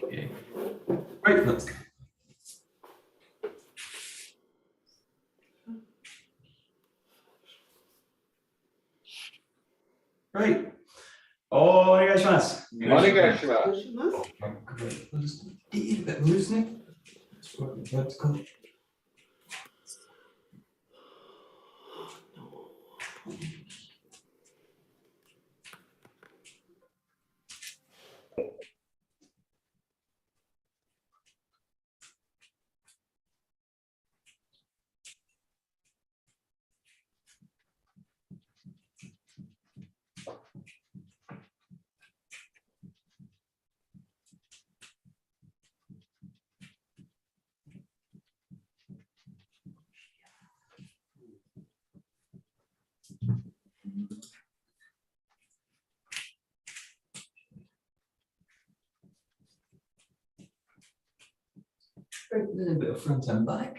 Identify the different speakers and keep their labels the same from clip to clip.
Speaker 1: Okay. Right, let's go. Right. Oh, I got chance. A bit loosening. That's what we've got to go. Right, a little bit of front and back.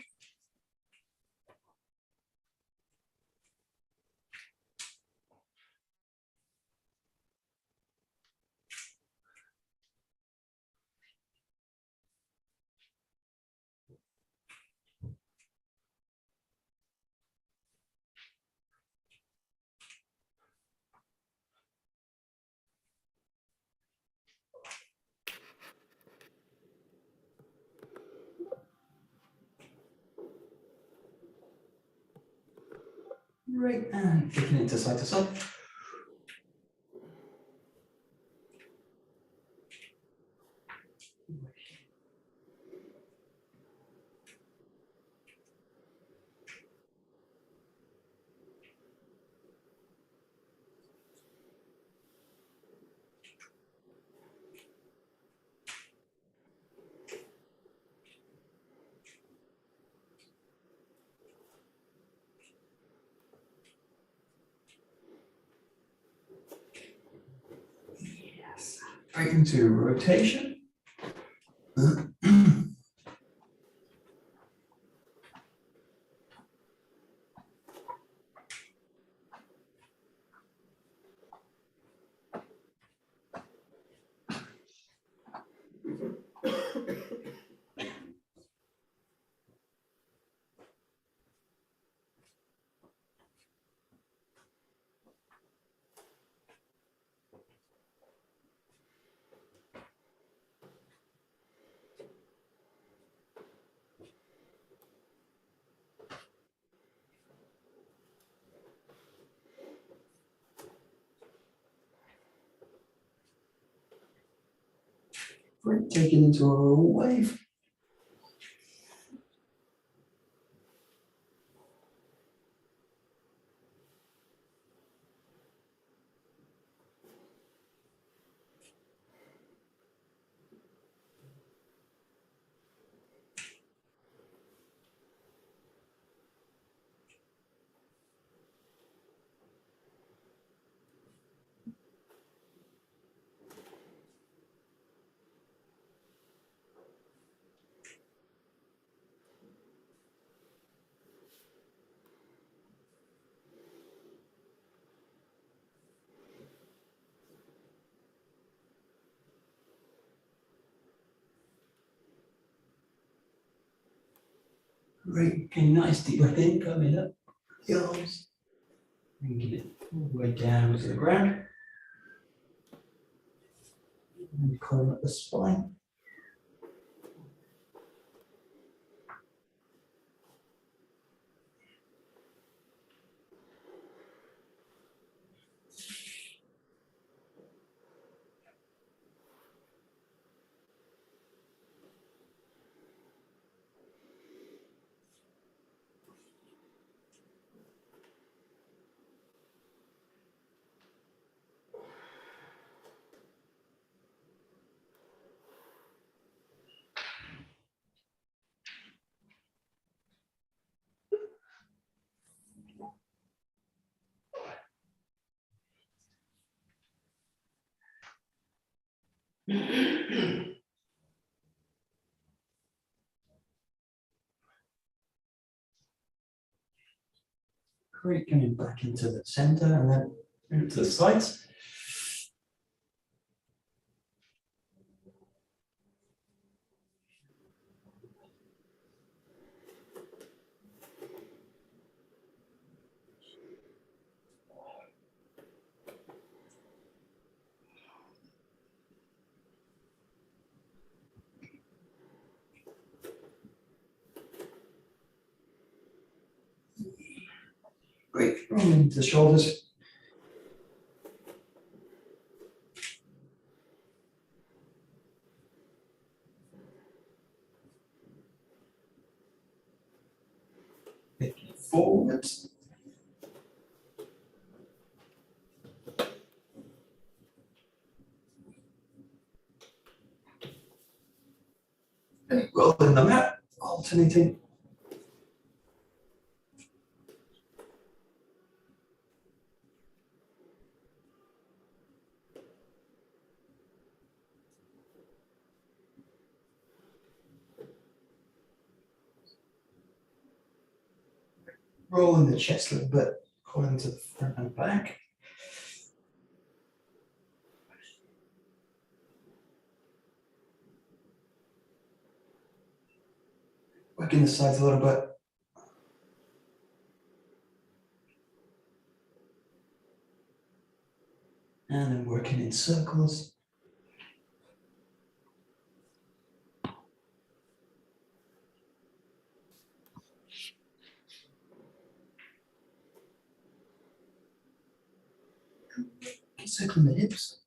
Speaker 1: Right, and kicking it to side to side. Yes. Right into rotation. Right, taking into a wave. Right, okay, nice deep breath in, coming up the arms, bringing it all the way down to the ground. And climb up the spine. Great, coming back into the center and then into the sides. Great, rolling into the shoulders. Taking it forwards. Rolling them out, alternating. Rolling the chest a little bit, going to the front and back. Working the sides a little bit. And then working in circles. Circling the hips.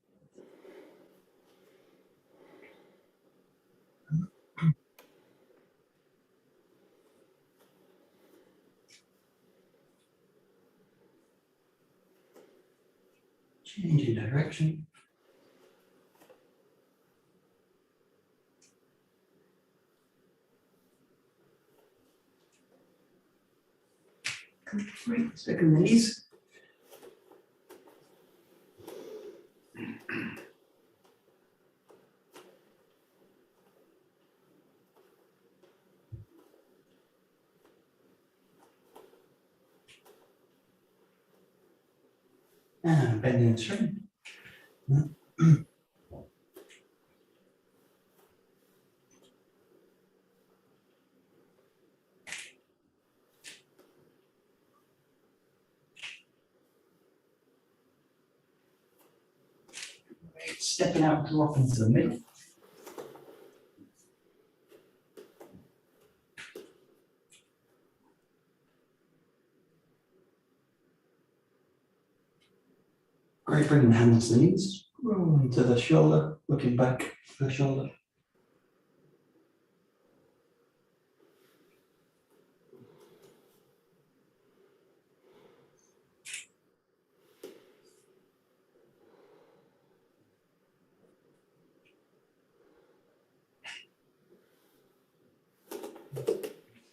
Speaker 1: Changing direction. Great, circling the knees. And bending and straightening. Stepping out to off into the middle. Great, bringing the hands to the knees, rolling to the shoulder, looking back to the shoulder.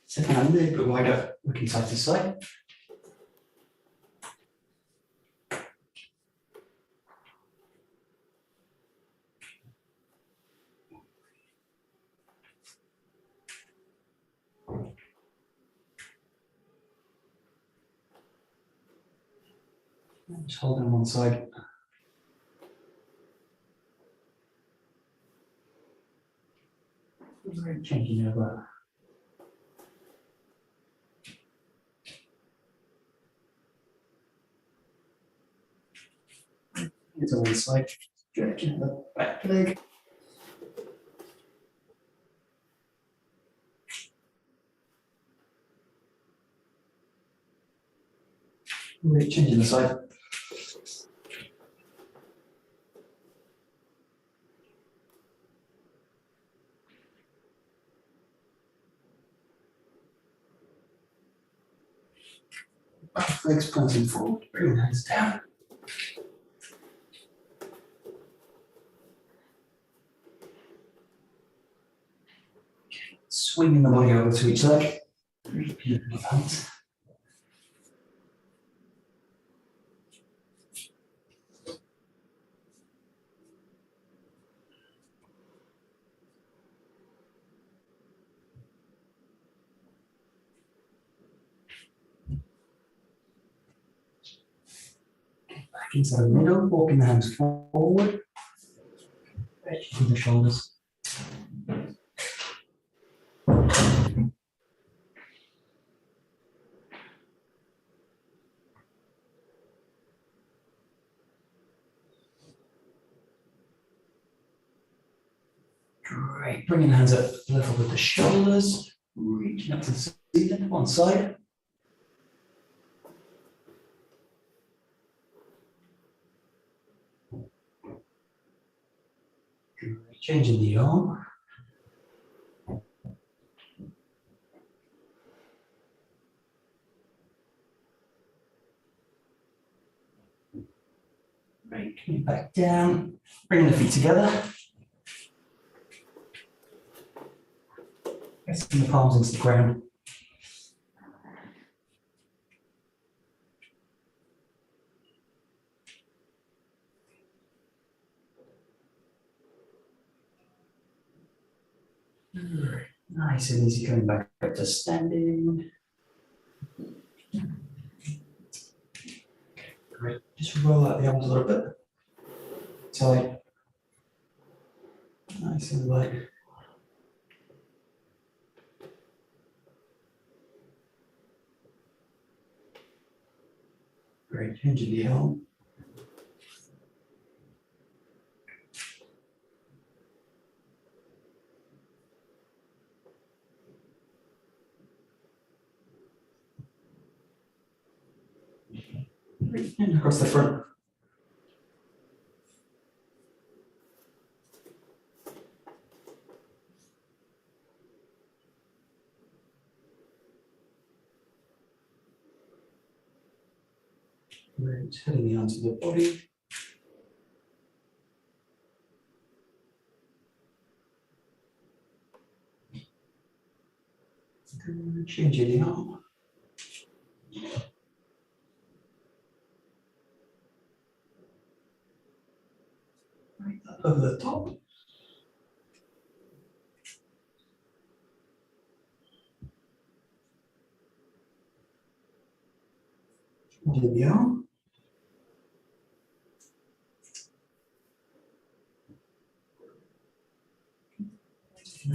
Speaker 1: Second hand a little bit wider, looking side to side. Just hold on one side. Changing over. It's on one side, stretching the back leg. We're changing the side. Both legs pointing forward, bring the hands down. Swinging the body over to each leg. Repeat with hands. Back into the middle, walking the hands forward. Stretching the shoulders. Great, bringing the hands up level with the shoulders, reaching up to the ceiling, one side. Changing the arm. Right, coming back down, bringing the feet together. Pressing the palms into the ground. Nice and easy, coming back up to standing. Great, just roll out the arms a little bit. Tight. Nice and light. Great, changing the arm. And across the front. Great, heading the arms to the body. Changing the arm. Right up over the top. Changing the arm.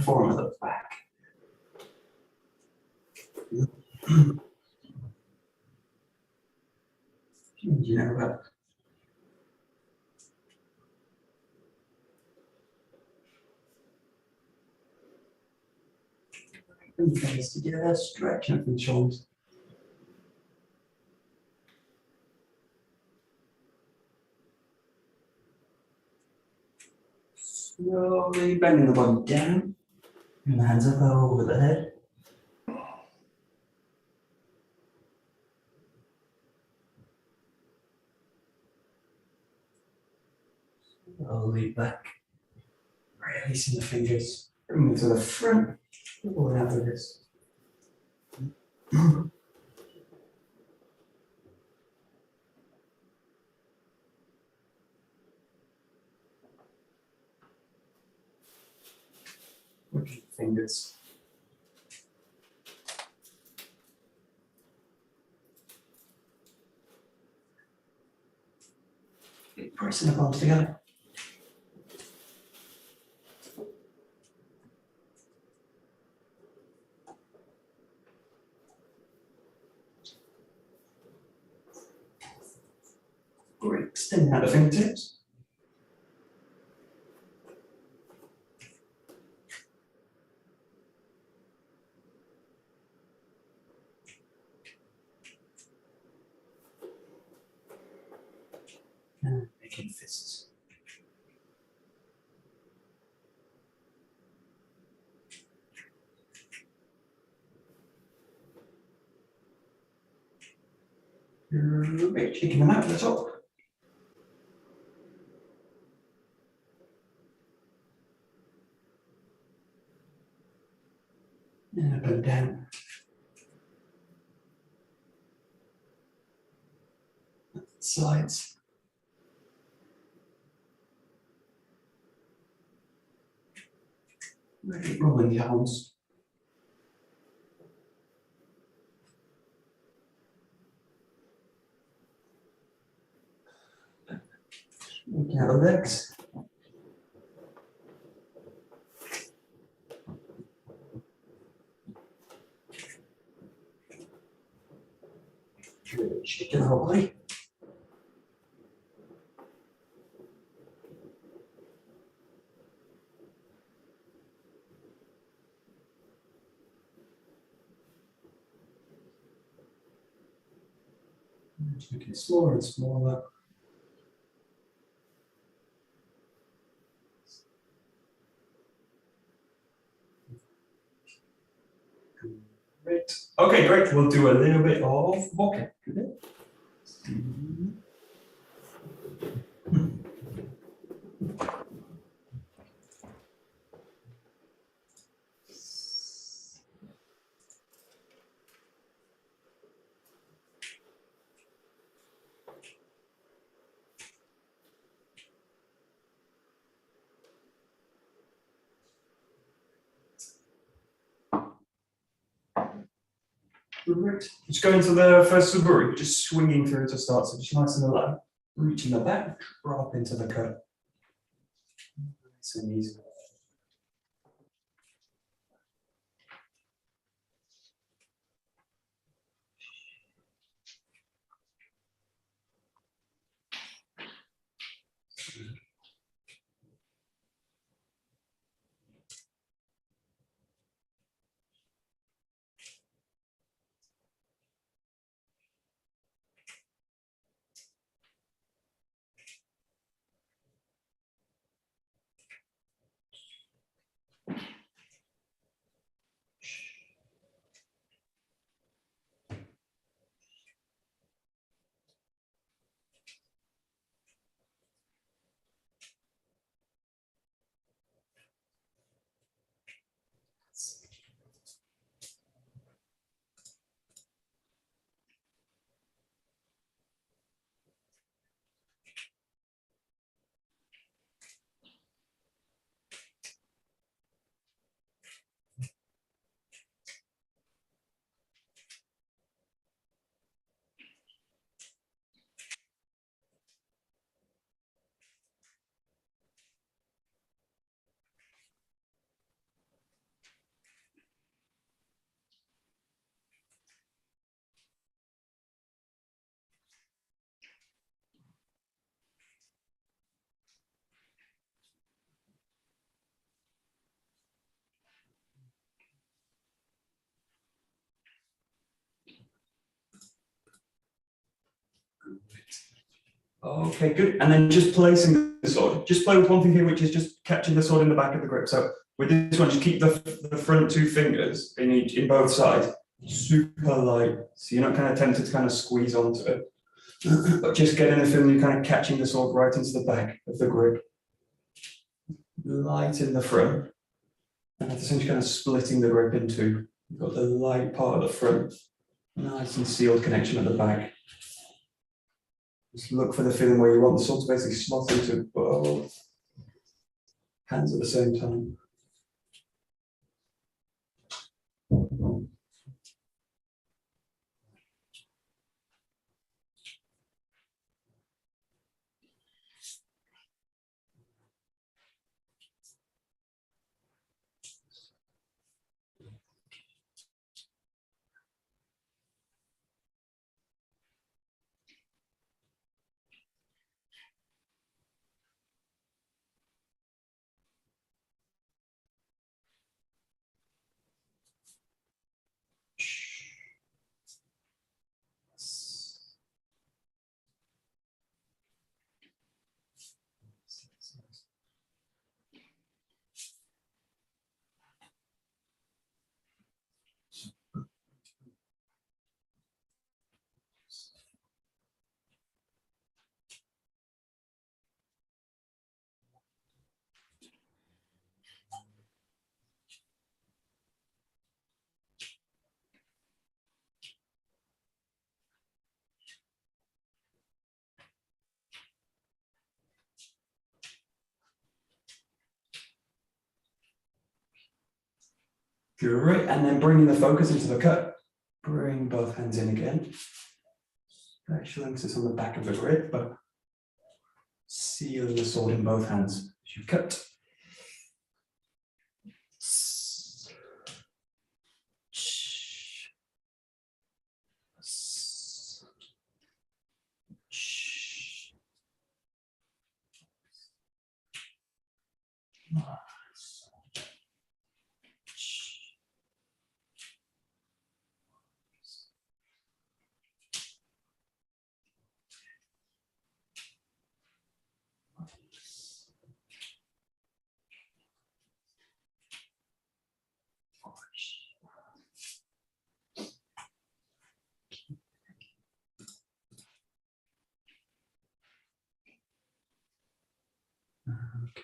Speaker 1: Forearm at the back. Changing it back. Bring the fingers together, stretch up the shoulders. Slowly bending the body down, and the hands up over the head. Slowly back, releasing the fingers, bring them to the front, pulling out the wrist. Working the fingers. Pressing the palms together. Great, extending out the fingertips. And making fists. Great, shaking them out at the top. And up and down. Sides. Right, rolling the arms. Looking at the legs. Good, shaking the whole body. Just making it smaller and smaller. Great. Okay, great. We'll do a little bit of vocab. Great. Just going to the first suburi, just swinging through to start, so just nice and low. Reach in the back, drop into the cut. Nice and easy. Okay, good. And then just placing the sword. Just play with one thing here, which is just catching the sword in the back of the grip. So with this one, just keep the front two fingers in both sides super light, so you're not kind of tempted to kind of squeeze onto it, but just getting the feeling you're kind of catching the sword right into the back of the grip. Light in the front, and essentially kind of splitting the grip in two. You've got the light part at the front, nice and sealed connection at the back. Just look for the feeling where you want the sword to basically slot into both hands at the same time. Great, and then bringing the focus into the cut. Bring both hands in again. Special emphasis on the back of the grip, but sealing the sword in both hands as you cut. Okay.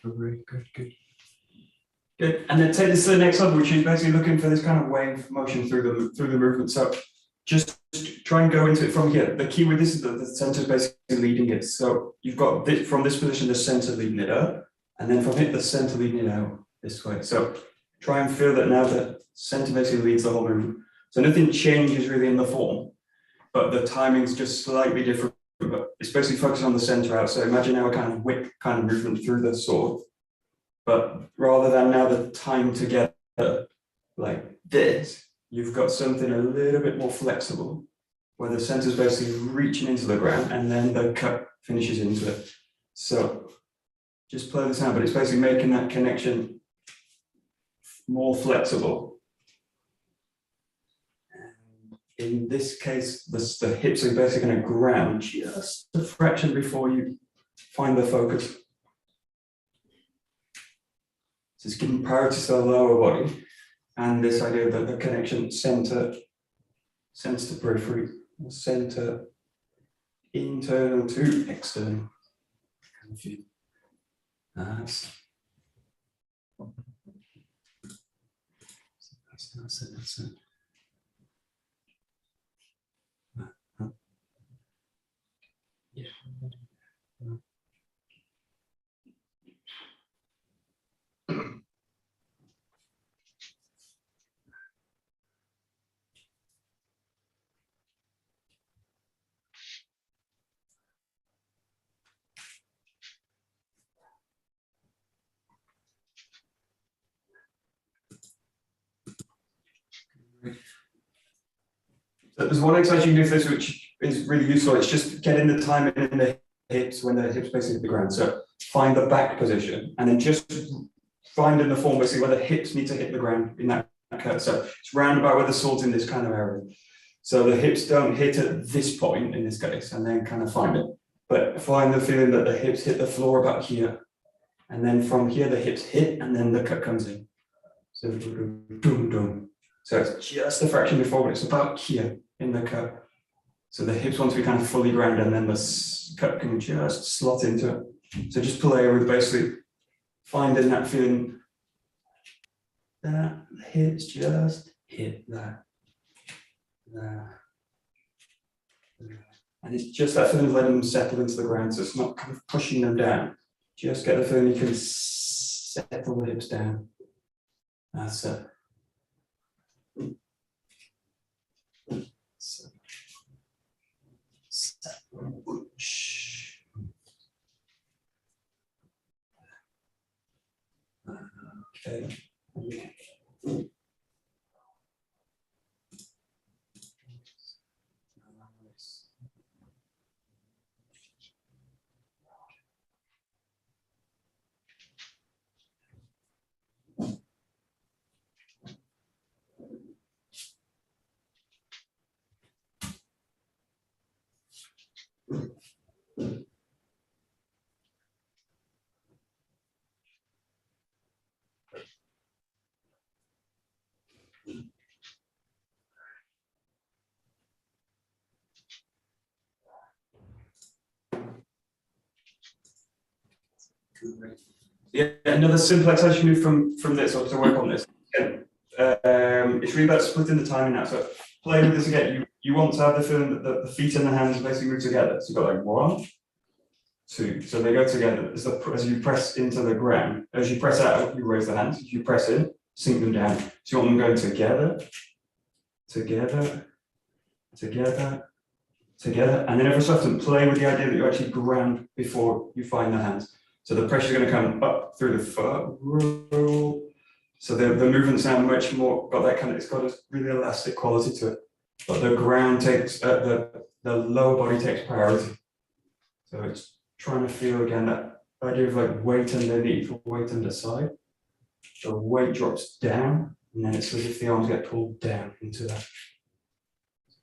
Speaker 1: Good, good. Good. And then take this to the next level, which is basically looking for this kind of wave motion through the movement. So just try and go into it from here. The key with this is that the center is basically leading it. So you've got this from this position, the center leading it up, and then from here, the center leading it out this way. So try and feel that now the center basically leads the whole movement. So nothing changes really in the form, but the timing's just slightly different. But it's basically focusing on the center out. So imagine now a kind of whip kind of movement through the sword. But rather than now the time together like this, you've got something a little bit more flexible, where the center is basically reaching into the ground and then the cut finishes into it. So just play this out, but it's basically making that connection more flexible. In this case, the hips are basically going to ground just a fraction before you find the focus. So it's giving priority to the lower body, and this idea that the connection center to periphery, center internal to external. That's it. Yeah. So there's one exercise you can do for this, which is really useful. It's just getting the timing in the hips when the hips basically hit the ground. So find the back position and then just find in the form basically where the hips need to hit the ground in that cut. So it's round about where the sword's in this kind of area. So the hips don't hit at this point in this case, and then kind of find it. But find the feeling that the hips hit the floor about here. And then from here, the hips hit, and then the cut comes in. So boom, boom. So it's just a fraction before, but it's about here in the cut. So the hips want to be kind of fully grounded, and then the cut can just slot into it. So just play with basically finding that feeling that the hips just hit that. And it's just that feeling of letting them settle into the ground, so it's not kind of pushing them down. Just get the feeling you can settle the hips down. That's it. Okay. Yeah, another simple exercise you do from this, or to work on this. It's really about splitting the timing now. So play with this again. You want to have the feeling that the feet and the hands basically move together. So you've got like 1, 2. So they go together as you press into the ground. As you press out, you raise the hands. As you press in, sink them down. So you want them going together, together, together, together. And then every so often play with the idea that you actually ground before you find the hands. So the pressure is going to come up through the foot. Roll. So the movements now much more got that kind of, it's got a really elastic quality to it. But the ground takes, the lower body takes priority. So it's trying to feel again that idea of like weight underneath, weight underside. The weight drops down, and then it's as if the arms get pulled down into that.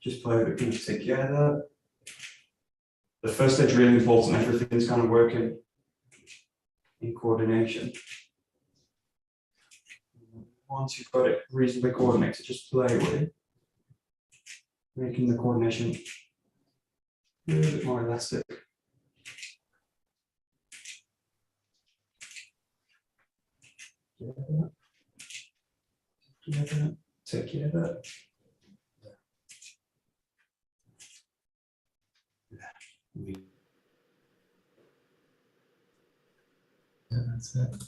Speaker 1: Just play the feet together. The first stage is really important. Everything's kind of working in coordination. Once you've got it reasonably coordinated, just play with it, making the coordination a little bit more elastic. Together, together. Yeah, that's it.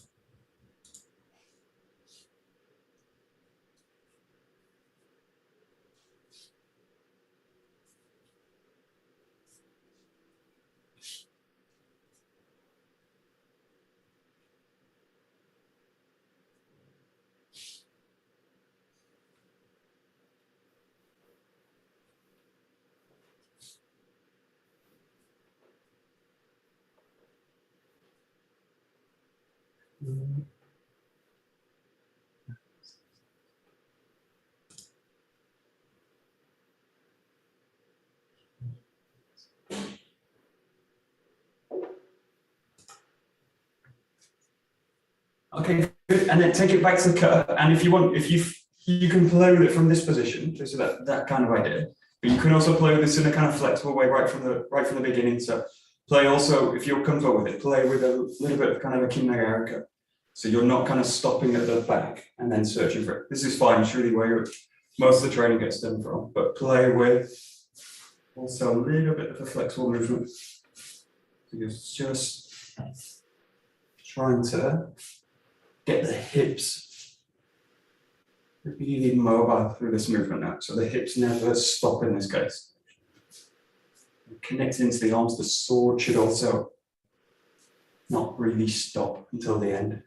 Speaker 1: Okay, good. And then take it back to the cut. And if you want, you can play with it from this position, so that kind of idea. But you can also play with this in a kind of flexible way right from the beginning. So play also, if you're comfortable with it, play with a little bit of kind of a 𝒂𝒂𝒂𝒂𝒂𝒂. So you're not kind of stopping at the back and then searching for it. This is fine, it's really where most of the training gets done from. But play with also a little bit of a flexible movement. So you're just trying to get the hips really mobile through this movement now. So the hips never stop in this case. Connecting into the arms, the sword should also not really stop until the end.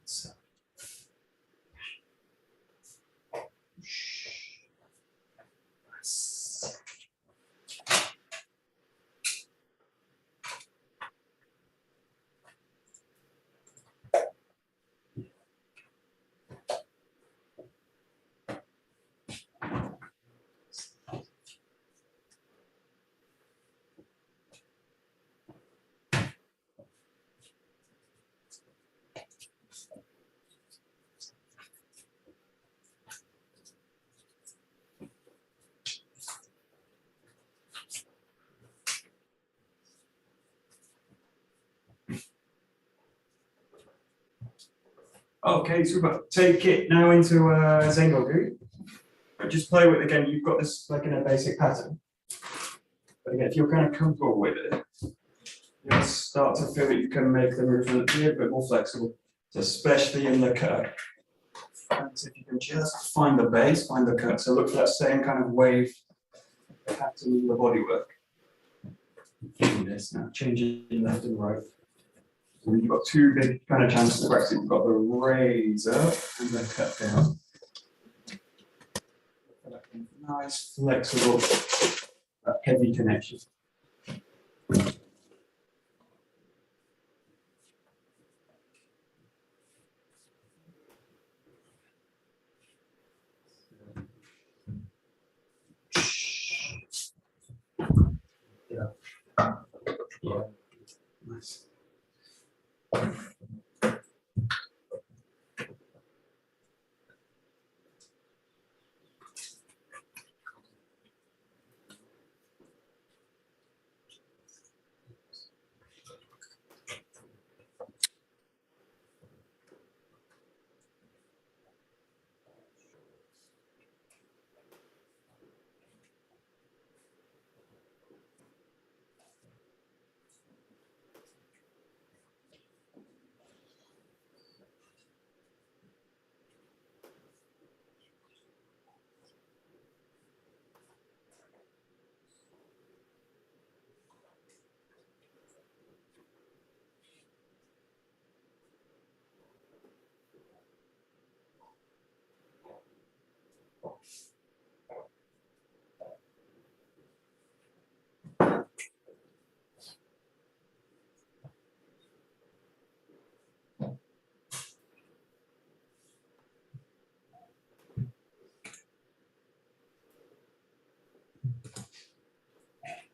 Speaker 1: So. Okay, super. Take it now into Zengoku. Just play with it again. You've got this like in a basic pattern. But again, if you're kind of comfortable with it, you'll start to feel that you can make the movement a bit more flexible, so especially in the cut. And so if you can just find the base, find the cut. So look for that same kind of wave pattern in the body work. Doing this now, changing left and right. So you've got two big kind of chances to practice. You've got the raise up and the cut down. Nice, flexible, heavy connection. Yeah. Nice.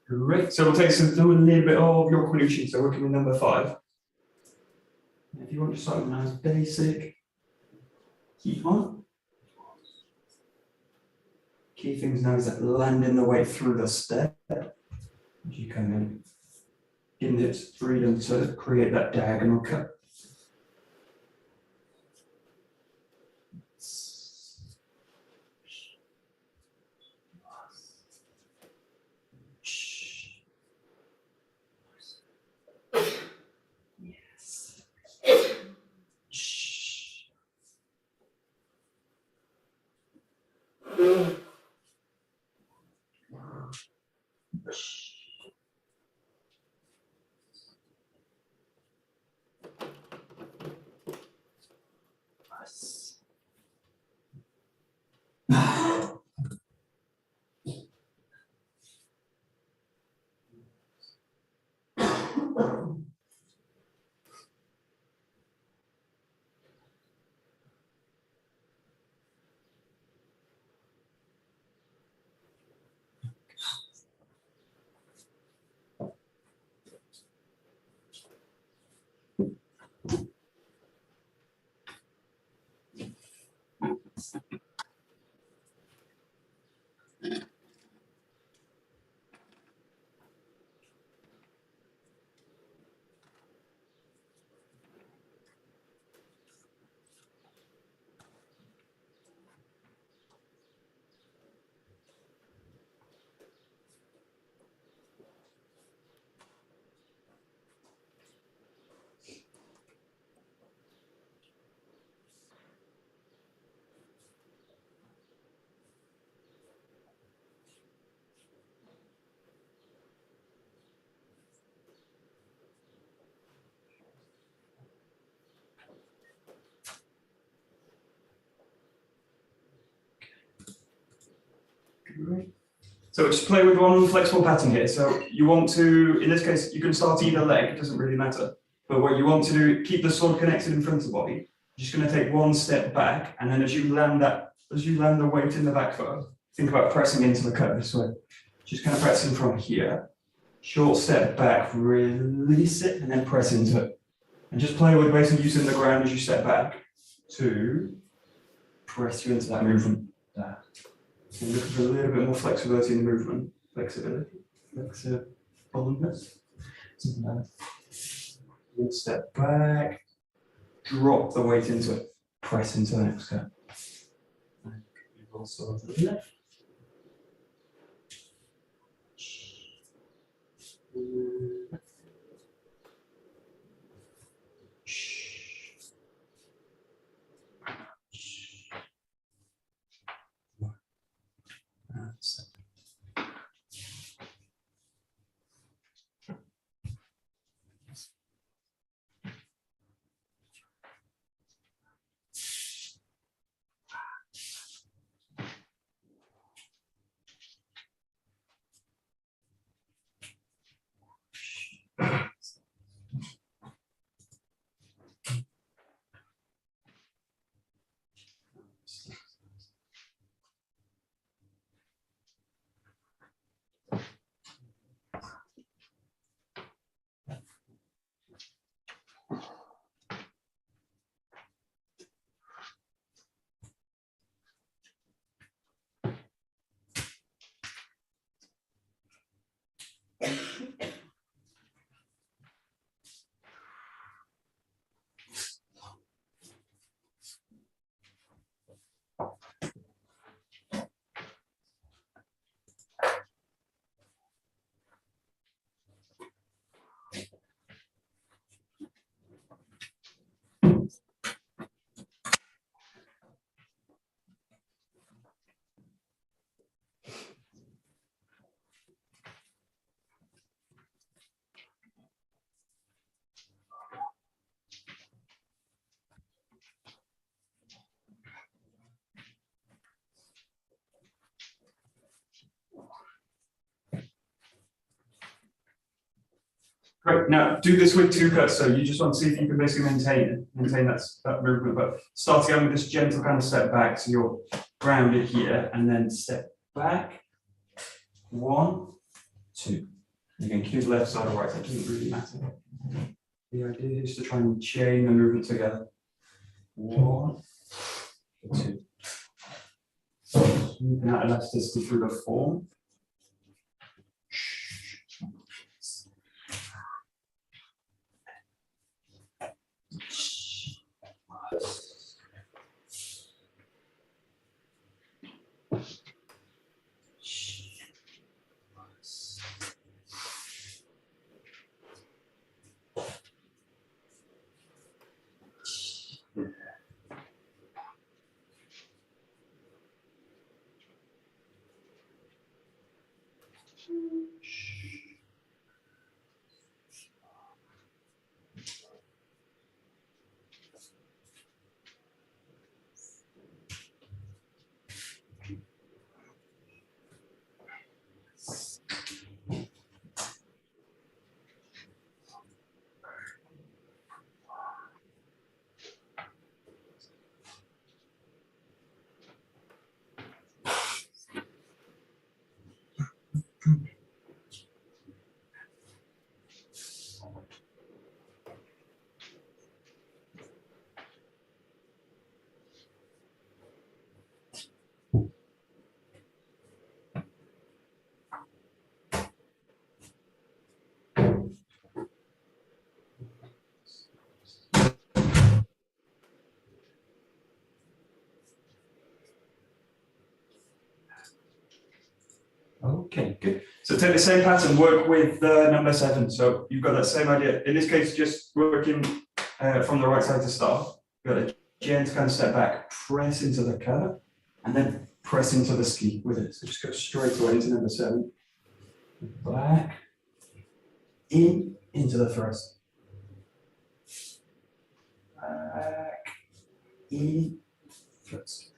Speaker 1: Great. So we'll do a little bit of your evolution. So working with number 5. If you want to start with a nice basic, keep on. Key things now is that landing the weight through the step. As you come in, giving it freedom to create that diagonal cut. So just play with one flexible pattern here. So you want to, in this case, you can start either leg, it doesn't really matter. But what you want to do, keep the sword connected in front of the body. You're just going to take one step back, and then as you land the weight in the back foot, think about pressing into the cut this way. Just kind of pressing from here. Short step back, release it, and then press into it. And just play with basically using the ground as you step back to press you into that movement there. So looking for a little bit more flexibility in the movement. Flexibility. Flexibleness. Something like that. One step back. Drop the weight into it. Press into the next cut. Also to the left. Great. Now do this with 2 cuts. So you just want to see if you can basically maintain that movement. But start again with this gentle kind of step back. So you're grounded here, and then step back. 1, 2. Again, you can do left side or right side, doesn't really matter. The idea is to try and chain the movement together. 1, 2. Smoothing out elasticity through the form. Okay, good. So take the same pattern, work with number 7. So you've got that same idea. In this case, just working from the right side to start. You've got a gentle kind of step back, press into the curve, and then press into the ski with it. So just go straight away into number 7. Back, into the thrust. Back, in, thrust.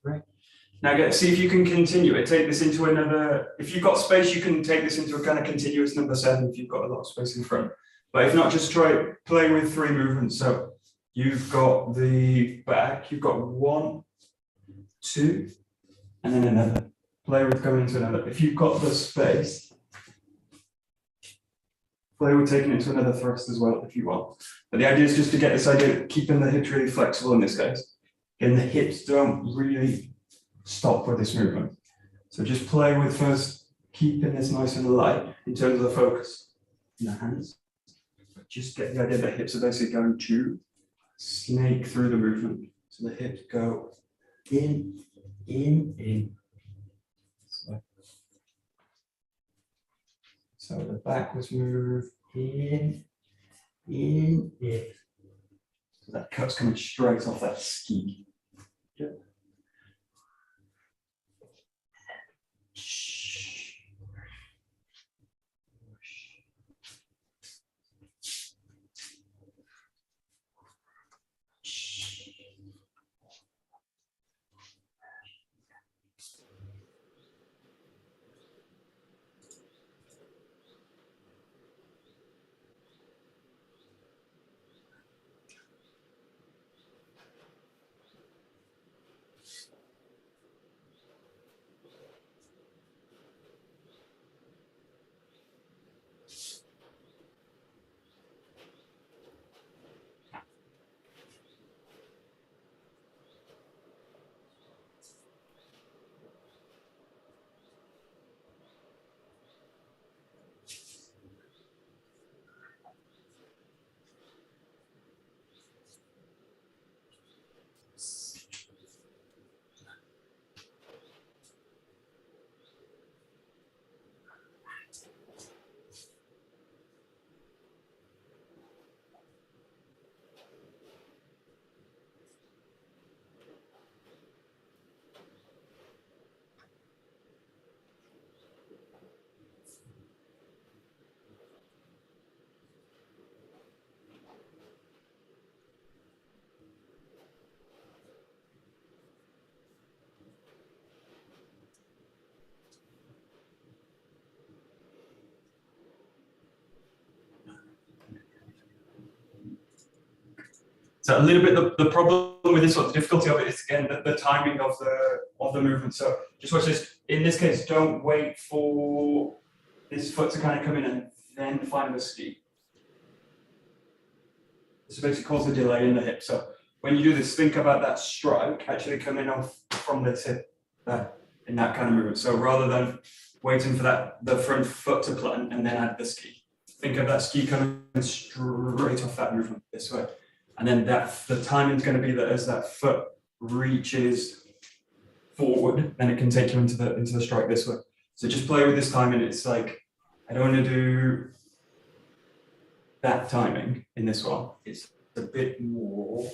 Speaker 1: Great. Now see if you can continue it. Take this into another, if you've got space, you can take this into a kind of continuous number 7 if you've got a lot of space in front. But if not, just try playing with 3 movements. So you've got the back, you've got 1, 2, and then another. Play with going into another. If you've got the space, play with taking it to another thrust as well if you want. But the idea is just to get this idea of keeping the hips really flexible in this case. And the hips don't really stop with this movement. So just play with first keeping this nice and light in terms of the focus in the hands. But just get the idea that hips are basically going to snake through the movement. So the hips go in, in. So the backwards move in. So that cut's coming straight off that ski. Yep. So a little bit the problem with this one, the difficulty of it is again the timing of the movement. So just watch this. In this case, don't wait for this foot to kind of come in and then find the ski. This basically causes a delay in the hip. So when you do this, think about that strike actually coming off from this hip in that kind of movement. So rather than waiting for the front foot to plant and then add the ski, think of that ski coming straight off that movement this way. And then the timing is going to be that as that foot reaches forward, then it can take you into the strike this way. So just play with this timing. It's like, I don't want to do that timing in this one. It's a bit more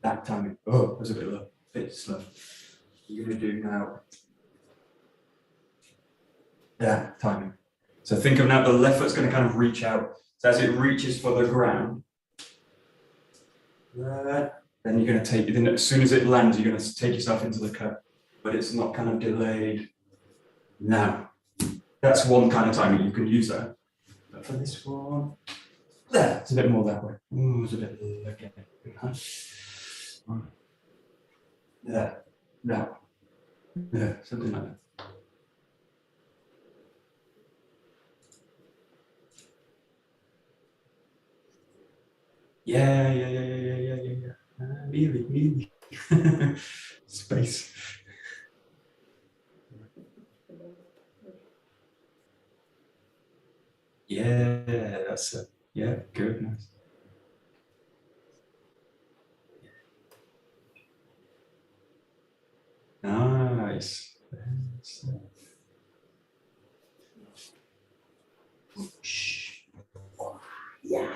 Speaker 1: that timing. Oh, it was a bit slow. You're going to do now that timing. So think of now the left foot's going to kind of reach out. So as it reaches for the ground, then you're going to take it in. As soon as it lands, you're going to take yourself into the cut, but it's not kind of delayed. Now, that's one kind of timing you can use there. But for this one, it's a bit more that way. Ooh, it's a bit okay. Yeah, something like that. Yeah. Really. Space. Yeah, that's it. Yeah, good, nice. Nice. Yeah.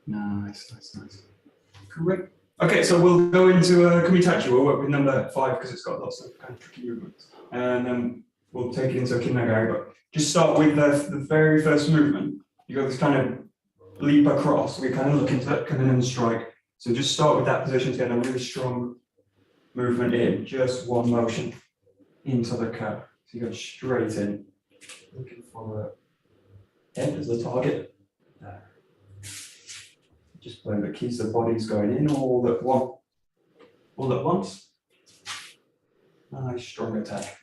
Speaker 1: Nice. Correct. Okay, so we'll go into 𝒂𝒂𝒿. We'll work with number 5 because it's got lots of kind of tricky movements. And then we'll take it into 𝒂𝒂𝒿. But just start with the very first movement. You got this kind of leap across. We kind of look into that coming in and strike. So just start with that position to get a really strong movement in. Just one motion into the cut. So you go straight in, looking for the head as the target. Just playing the keys, the body's going in all at once. Nice strong attack.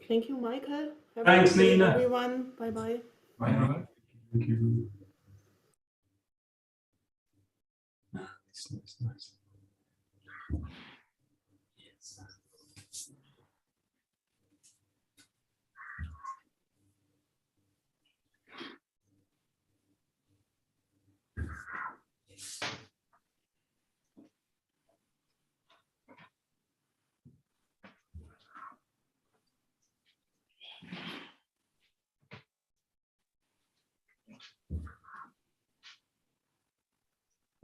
Speaker 2: Thank you, Michael. Have
Speaker 1: Thanks,
Speaker 2: a good day,
Speaker 1: Nina.
Speaker 2: everyone. Bye-bye.
Speaker 1: Bye. Thank you. Nice. Yes.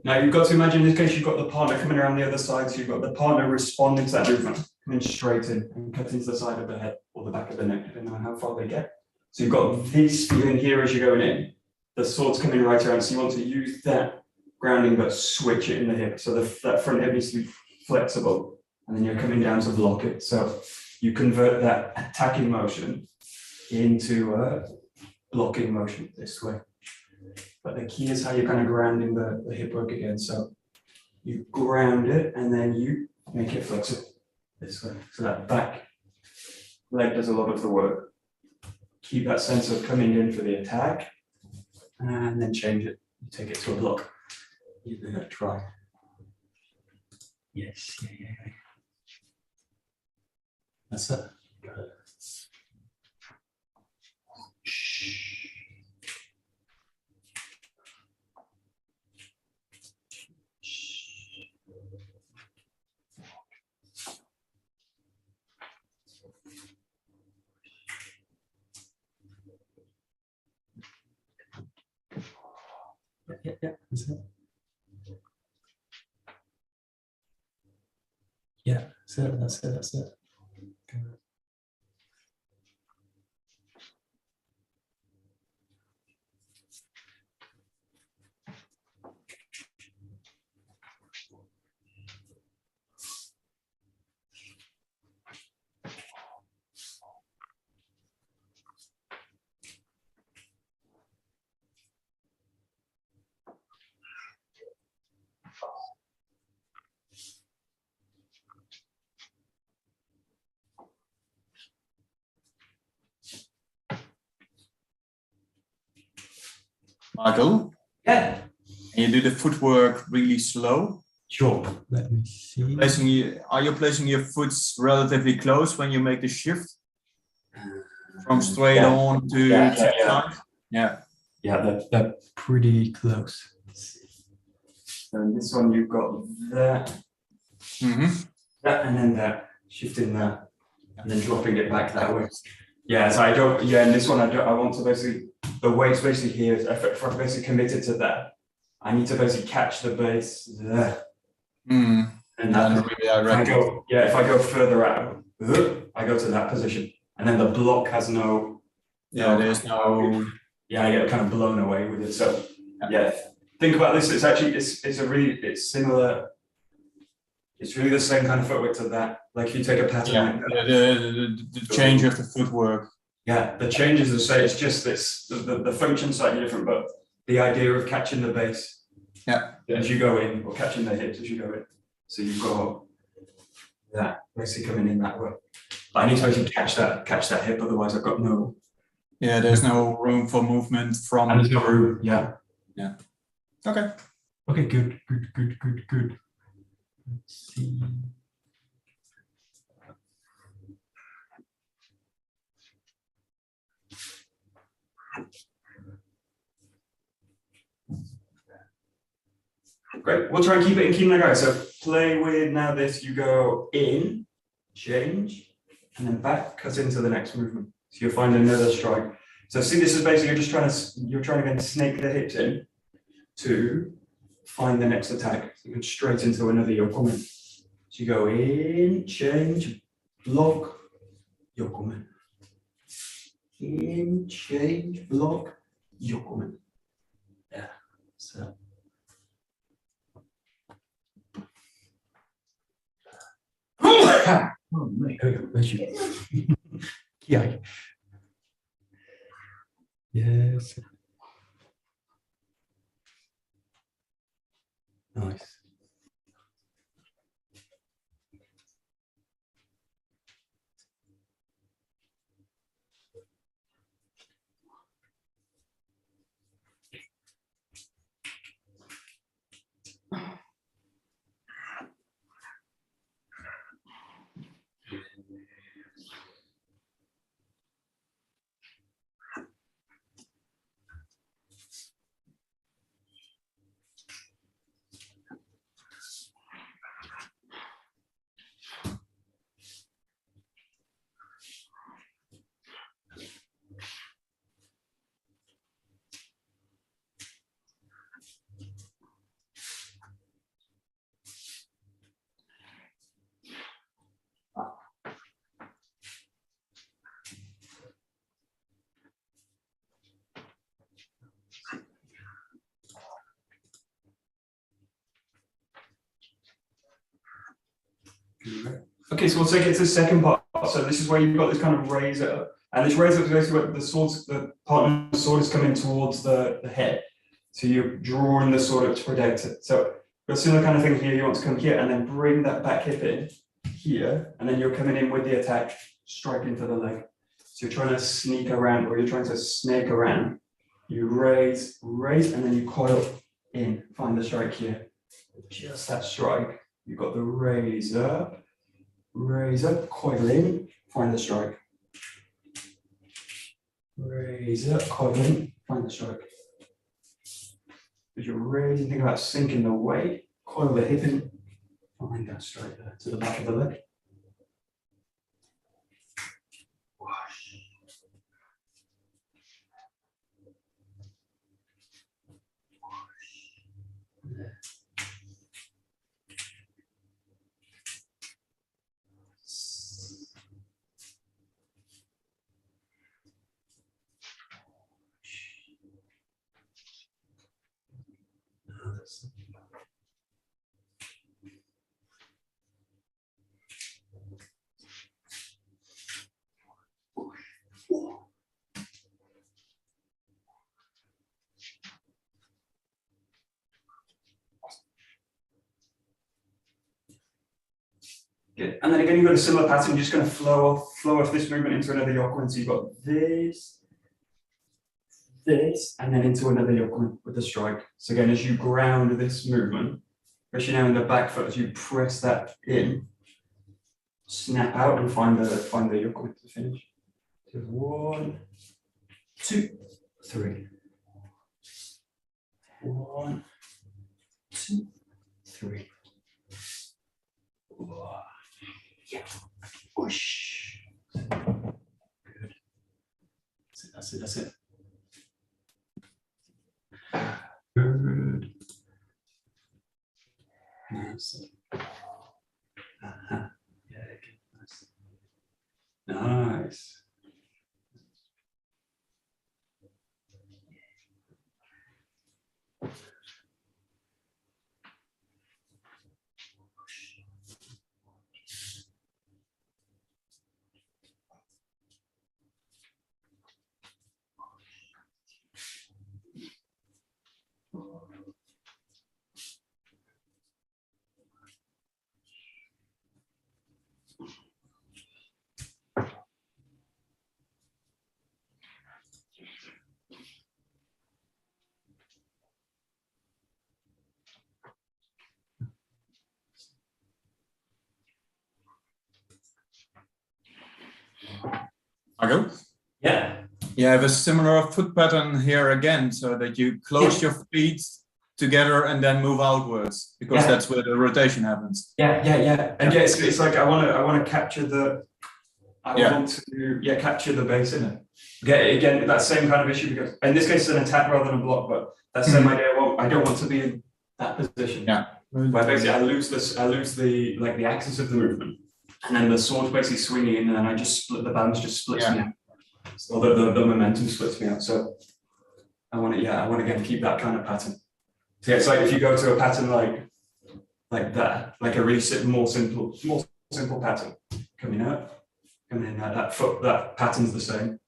Speaker 1: Now you've got to imagine in this case you've got the partner coming around the other side, so you've got the partner responding to that movement, coming straight in and cutting to the side of the head or the back of the neck, depending on how far they get. So you've got this feeling here as you're going in. The sword's coming right around, so you want to use that grounding but switch it in the hip. So that front hip needs to be flexible, and then you're coming down to block it. So you convert that attacking motion into a blocking motion this way. But the key is how you're kind of grounding the hip work again. So you ground it and then you make it flexible this way. So that back leg does a lot of the work. Keep that sense of coming in for the attack and then change it. You take it to a block. You do that, try. Yes, yeah. That's it. Good. Yeah, that's it. Yeah, that's it. Good.
Speaker 3: Michael,
Speaker 1: Yeah.
Speaker 3: can you do the footwork really slow?
Speaker 1: Sure. Let me see.
Speaker 3: Are you placing your foot relatively close when you make the shift from straight on to the side? Yeah.
Speaker 1: Yeah, they're pretty close. So in this one you've got that, that, and then that, shifting that, and then dropping it back that way. Yeah, so I don't. Yeah, in this one I want to basically the weight's basically here. If I'm basically committed to that, I need to basically catch the base there. And that, if I go further out, I go to that position, and then the block has no.
Speaker 3: There's no.
Speaker 1: Yeah, I get kind of blown away with it. So yeah, think about this. It's actually it's similar. It's really the same kind of footwork to that. Like you take a pattern.
Speaker 3: Yeah, the change of the footwork.
Speaker 1: Yeah, the change is the same. It's just this. The function's slightly different, but the idea of catching the base.
Speaker 3: Yeah.
Speaker 1: As you go in, or catching the hips as you go in. So you've got that basically coming in that way. But I need to actually catch that hip, otherwise I've got no.
Speaker 3: Yeah, there's no room for movement from.
Speaker 1: And there's no room. Yeah.
Speaker 3: Yeah. Okay.
Speaker 1: Okay. Good. Let's see. Great. We'll try and keep it in Kin-Nagai. So play with now this. You go in, change, and then back, cut into the next movement. So you'll find another strike. So see, this is basically you're trying to snake the hips in to find the next attack. So you go straight into another yokomen. So you go in, change, block, yokomen. In, change, block, yokomen. Yeah. So. Oh, mate, there we go. Where's you? Yeah. Yes. Nice. Okay, so we'll take it to the second part. So this is where you've got this kind of razor, and this razor is basically where the partner's sword is coming towards the head. So you're drawing the sword up to protect it. So a similar kind of thing here. You want to come here and then bring that back hip in here, and then you're coming in with the attack, striking for the leg. So you're trying to sneak around, or you're trying to snake around. You raise, and then you coil in. Find the strike here. Just that strike. You've got the raise up, coil in, find the strike. Raise up, coil in, find the strike. As you're raising, think about sinking the weight, coil the hip in, find that strike there to the back of the leg. Wash. There. Good. And then again, you've got a similar pattern. You're just going to flow off this movement into another yokomen. So you've got this, and then into another yokomen with the strike. So again, as you ground this movement, especially now in the back foot, as you press that in, snap out and find the yokomen to finish. So 1, 2, 3. 1, 2, 3. Yeah. Whoosh. Good. That's it. Good. Nice. Yeah, good. Nice.
Speaker 3: Michael?
Speaker 1: Yeah.
Speaker 3: You have a similar foot pattern here again, so that you close your feet together and then move outwards, because that's where the rotation happens.
Speaker 1: Yeah. And yeah, it's like I want to capture the. Want to capture the base in it. Again, that same kind of issue, because in this case it's an attack rather than a block, but that same idea. I don't want to be in that position.
Speaker 3: Yeah.
Speaker 1: where basically I lose the like the axis of the movement, and then the sword basically swinging in, and then I just split the balance, just splits me out, so the momentum splits me out. So I want to again keep that kind of pattern. So yeah, it's like if you go to a pattern like that, like a really more simple pattern coming up, and then that pattern's the same,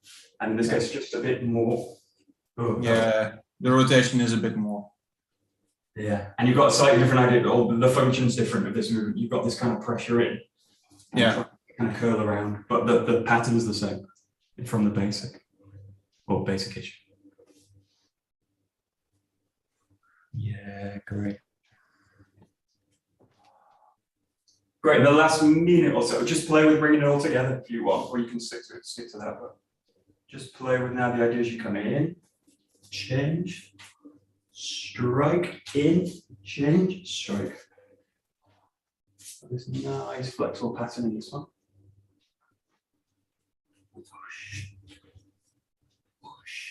Speaker 1: and in this case just a bit more.
Speaker 3: Yeah, the rotation is a bit more.
Speaker 1: Yeah, and you've got a slightly different idea. All the function's different of this movement. You've got this kind of pressure in,
Speaker 3: Yeah,
Speaker 1: kind of curl around, but the pattern is the same from the basic or basic-ish. Yeah, great. Great. The last minute or so, just play with bringing it all together if you want, or you can stick to that. But just play with now the ideas you come in, change, strike, in, change, strike. This nice flexible pattern in this one. Whoosh, whoosh.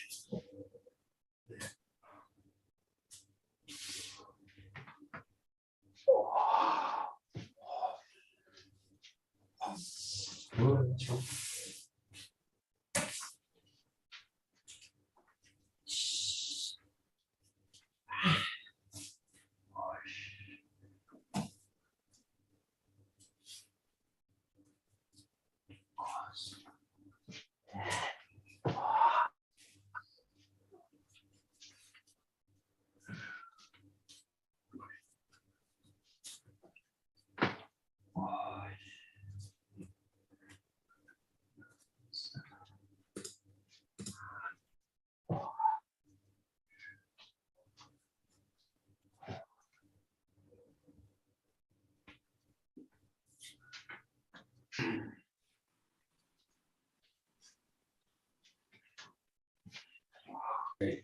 Speaker 1: Great.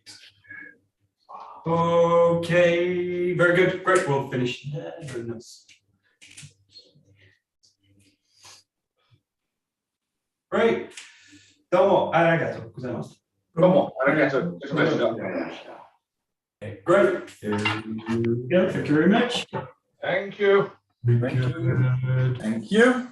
Speaker 1: Okay, very good. Great. We'll finish there. Very nice. Great. どうもありがとうございます。
Speaker 4: どうもありがとうございました。
Speaker 1: Okay, great. Thank you very much.
Speaker 4: Thank you.
Speaker 3: Thank you.